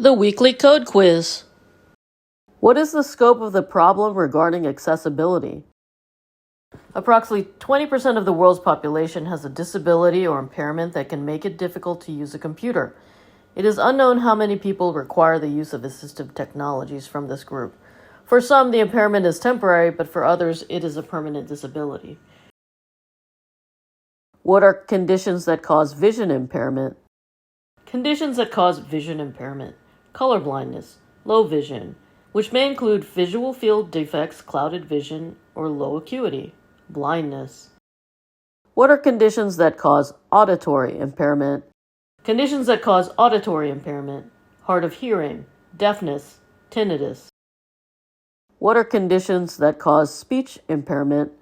The weekly code quiz. What is the scope of the problem regarding accessibility? Approximately 20% of the world's population has a disability or impairment that can make it difficult to use a computer. It is unknown how many people require the use of assistive technologies from this group. For some, the impairment is temporary, but for others, it is a permanent disability. What are conditions that cause vision impairment? Conditions that cause vision impairment: color blindness, low vision, which may include visual field defects, clouded vision, or low acuity, blindness. What are conditions that cause auditory impairment? Conditions that cause auditory impairment: hard of hearing, deafness, tinnitus. What are conditions that cause speech impairment?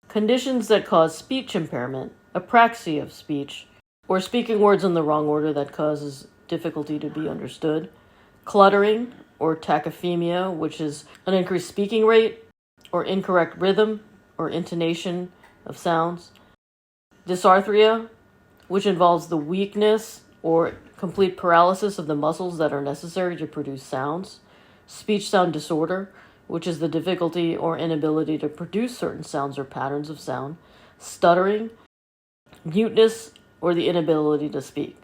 Conditions that cause speech impairment: apraxia of speech, or speaking words in the wrong order that causes difficulty to be understood; cluttering or tachyphemia, which is an increased speaking rate or incorrect rhythm or intonation of sounds; dysarthria, which involves the weakness or complete paralysis of the muscles that are necessary to produce sounds; speech sound disorder, which is the difficulty or inability to produce certain sounds or patterns of sound; stuttering; muteness, or the inability to speak.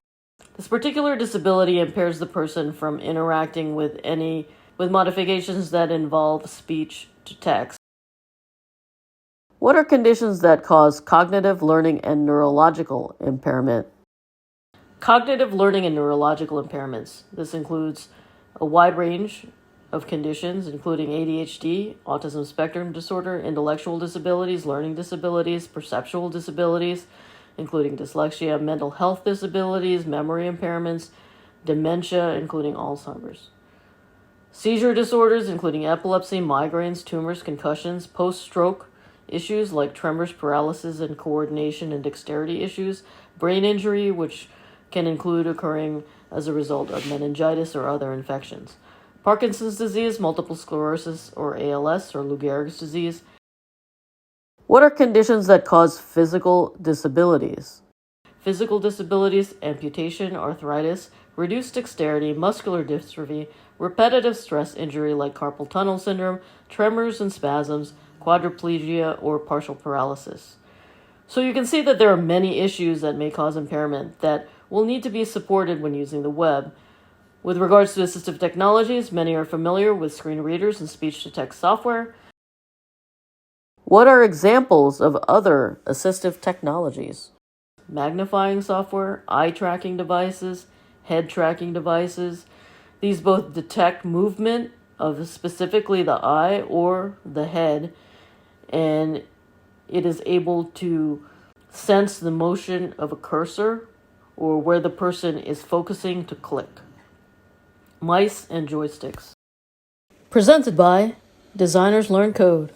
This particular disability impairs the person from interacting with modifications that involve speech to text. What are conditions that cause cognitive, learning, and neurological impairment? Cognitive, learning, and neurological impairments. This includes a wide range of conditions, including ADHD, autism spectrum disorder, intellectual disabilities, learning disabilities, perceptual disabilities, including dyslexia, mental health disabilities, memory impairments, dementia, including Alzheimer's. Seizure disorders, including epilepsy, migraines, tumors, concussions, post-stroke issues like tremors, paralysis, and coordination and dexterity issues, brain injury, which can include occurring as a result of meningitis or other infections, Parkinson's disease, multiple sclerosis, or ALS, or Lou Gehrig's disease. What are conditions that cause physical disabilities? Physical disabilities: amputation, arthritis, reduced dexterity, muscular dystrophy, repetitive stress injury like carpal tunnel syndrome, tremors and spasms, quadriplegia, or partial paralysis. So you can see that there are many issues that may cause impairment that will need to be supported when using the web. With regards to assistive technologies, many are familiar with screen readers and speech-to-text software. What are examples of other assistive technologies? Magnifying software, eye tracking devices, head tracking devices. These both detect movement of specifically the eye or the head, and it is able to sense the motion of a cursor or where the person is focusing to click. Mice and joysticks. Presented by Designers Learn Code.